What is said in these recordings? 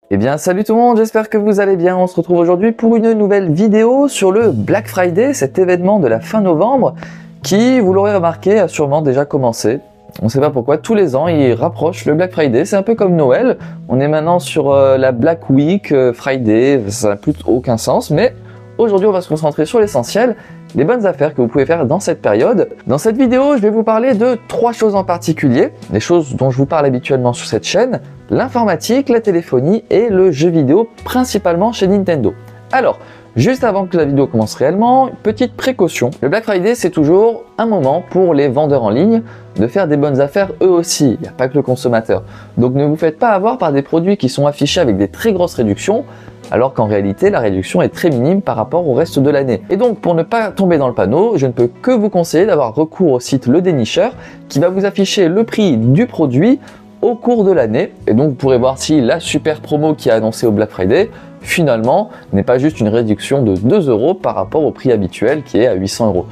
Eh bien salut tout le monde, j'espère que vous allez bien. On se retrouve aujourd'hui pour une nouvelle vidéo sur le Black Friday, cet événement de la fin novembre qui, vous l'aurez remarqué, a sûrement déjà commencé. On ne sait pas pourquoi, tous les ans il rapproche le Black Friday, c'est un peu comme Noël. On est maintenant sur la Black Week, Friday, ça n'a plus aucun sens, mais aujourd'hui on va se concentrer sur l'essentiel, les bonnes affaires que vous pouvez faire dans cette période. Dans cette vidéo, je vais vous parler de 3 choses en particulier, les choses dont je vous parle habituellement sur cette chaîne: l'informatique, la téléphonie et le jeu vidéo, principalement chez Nintendo. Alors, juste avant que la vidéo commence réellement, petite précaution. Le Black Friday, c'est toujours un moment pour les vendeurs en ligne de faire des bonnes affaires eux aussi. Il n'y a pas que le consommateur. Donc ne vous faites pas avoir par des produits qui sont affichés avec des très grosses réductions, alors qu'en réalité, la réduction est très minime par rapport au reste de l'année. Et donc, pour ne pas tomber dans le panneau, je ne peux que vous conseiller d'avoir recours au site Le Dénicheur, qui va vous afficher le prix du produit au cours de l'année, et donc vous pourrez voir si la super promo qui est annoncée au Black Friday finalement n'est pas juste une réduction de 2 € par rapport au prix habituel qui est à 800 €.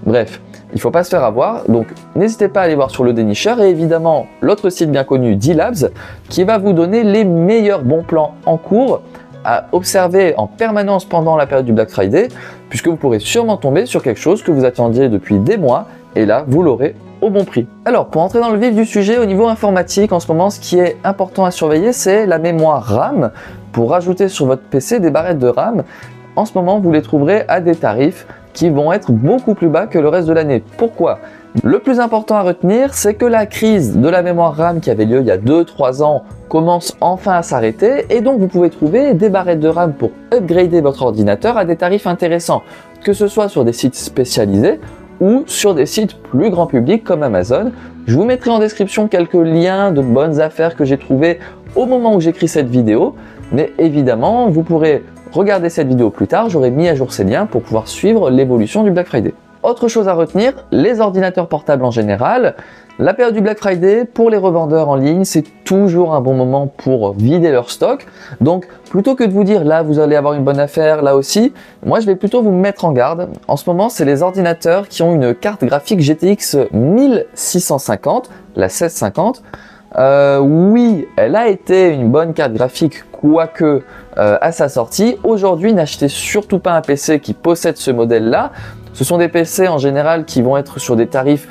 Bref, il ne faut pas se faire avoir, donc n'hésitez pas à aller voir sur Le Dénicheur, et évidemment l'autre site bien connu, D-Labs, qui va vous donner les meilleurs bons plans en cours à observer en permanence pendant la période du Black Friday, puisque vous pourrez sûrement tomber sur quelque chose que vous attendiez depuis des mois, et là vous l'aurez au bon prix. Alors, pour entrer dans le vif du sujet, au niveau informatique, en ce moment, ce qui est important à surveiller, c'est la mémoire RAM. Pour rajouter sur votre PC des barrettes de RAM, en ce moment, vous les trouverez à des tarifs qui vont être beaucoup plus bas que le reste de l'année. Pourquoi ? Le plus important à retenir, c'est que la crise de la mémoire RAM qui avait lieu il y a 2-3 ans commence enfin à s'arrêter, et donc vous pouvez trouver des barrettes de RAM pour upgrader votre ordinateur à des tarifs intéressants, que ce soit sur des sites spécialisés ou sur des sites plus grand public comme Amazon. Je vous mettrai en description quelques liens de bonnes affaires que j'ai trouvées au moment où j'écris cette vidéo, mais évidemment vous pourrez regarder cette vidéo plus tard, j'aurai mis à jour ces liens pour pouvoir suivre l'évolution du Black Friday. Autre chose à retenir, les ordinateurs portables en général. La période du Black Friday, pour les revendeurs en ligne, c'est toujours un bon moment pour vider leur stock. Donc, plutôt que de vous dire là, vous allez avoir une bonne affaire, là aussi, moi je vais plutôt vous mettre en garde. En ce moment, c'est les ordinateurs qui ont une carte graphique GTX 1650, la 1650. Oui, elle a été une bonne carte graphique, quoique à sa sortie. Aujourd'hui, n'achetez surtout pas un PC qui possède ce modèle-là. Ce sont des PC en général qui vont être sur des tarifs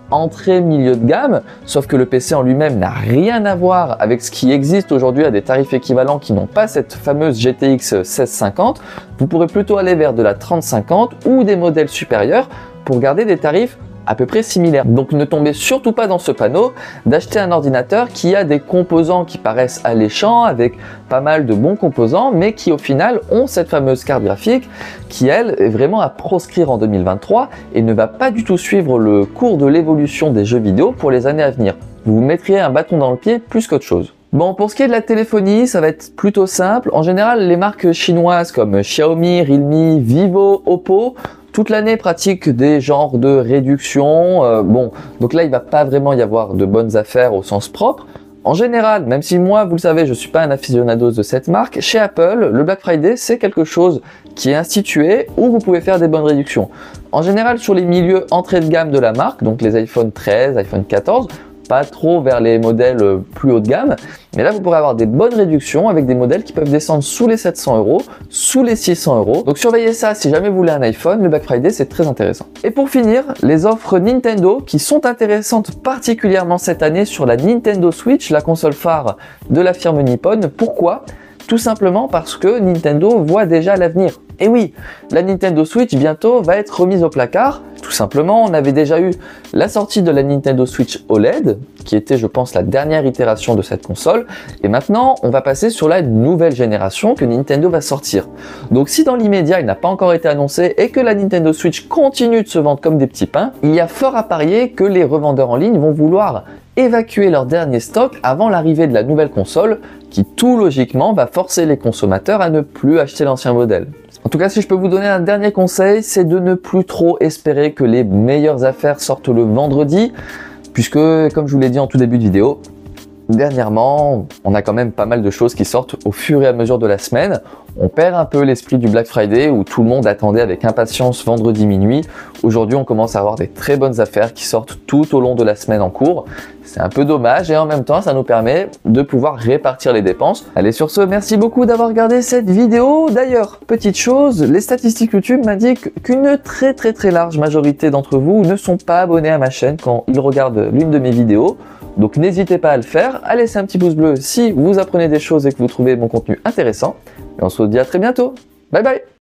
entrée milieu de gamme, sauf que le PC en lui-même n'a rien à voir avec ce qui existe aujourd'hui à des tarifs équivalents qui n'ont pas cette fameuse GTX 1650. Vous pourrez plutôt aller vers de la 3050 ou des modèles supérieurs pour garder des tarifs à peu près similaires. Donc ne tombez surtout pas dans ce panneau d'acheter un ordinateur qui a des composants qui paraissent alléchants, avec pas mal de bons composants, mais qui au final ont cette fameuse carte graphique qui, elle, est vraiment à proscrire en 2023 et ne va pas du tout suivre le cours de l'évolution des jeux vidéo pour les années à venir. Vous vous mettriez un bâton dans le pied plus qu'autre chose. Bon, pour ce qui est de la téléphonie, ça va être plutôt simple. En général, les marques chinoises comme Xiaomi, Realme, Vivo, Oppo, toute l'année pratiquent des genres de réductions. Bon, donc là, il ne va pas vraiment y avoir de bonnes affaires au sens propre. En général, même si moi, vous le savez, je ne suis pas un aficionados de cette marque, chez Apple, le Black Friday, c'est quelque chose qui est institué où vous pouvez faire des bonnes réductions. En général, sur les milieux entrée de gamme de la marque, donc les iPhone 13, iPhone 14, pas trop vers les modèles plus haut de gamme, mais là vous pourrez avoir des bonnes réductions avec des modèles qui peuvent descendre sous les 700 €, sous les 600 €. Donc surveillez ça si jamais vous voulez un iPhone, le Black Friday c'est très intéressant. Et pour finir, les offres Nintendo qui sont intéressantes particulièrement cette année sur la Nintendo Switch, la console phare de la firme nippone. Pourquoi ? Tout simplement parce que Nintendo voit déjà l'avenir. Et oui, la Nintendo Switch bientôt va être remise au placard. Tout simplement, on avait déjà eu la sortie de la Nintendo Switch OLED, qui était, je pense, la dernière itération de cette console. Et maintenant, on va passer sur la nouvelle génération que Nintendo va sortir. Donc si dans l'immédiat, il n'a pas encore été annoncé et que la Nintendo Switch continue de se vendre comme des petits pains, il y a fort à parier que les revendeurs en ligne vont vouloir évacuer leur dernier stock avant l'arrivée de la nouvelle console, qui tout logiquement va forcer les consommateurs à ne plus acheter l'ancien modèle. En tout cas, si je peux vous donner un dernier conseil, c'est de ne plus trop espérer que les meilleures affaires sortent le vendredi, puisque, comme je vous l'ai dit en tout début de vidéo, dernièrement, on a quand même pas mal de choses qui sortent au fur et à mesure de la semaine. On perd un peu l'esprit du Black Friday où tout le monde attendait avec impatience vendredi minuit. Aujourd'hui, on commence à avoir des très bonnes affaires qui sortent tout au long de la semaine en cours. C'est un peu dommage et en même temps, ça nous permet de pouvoir répartir les dépenses. Allez, sur ce, merci beaucoup d'avoir regardé cette vidéo. D'ailleurs, petite chose, les statistiques YouTube m'indiquent qu'une très large majorité d'entre vous ne sont pas abonnés à ma chaîne quand ils regardent l'une de mes vidéos. Donc n'hésitez pas à le faire, à laisser un petit pouce bleu si vous apprenez des choses et que vous trouvez mon contenu intéressant. Et on se dit à très bientôt. Bye bye!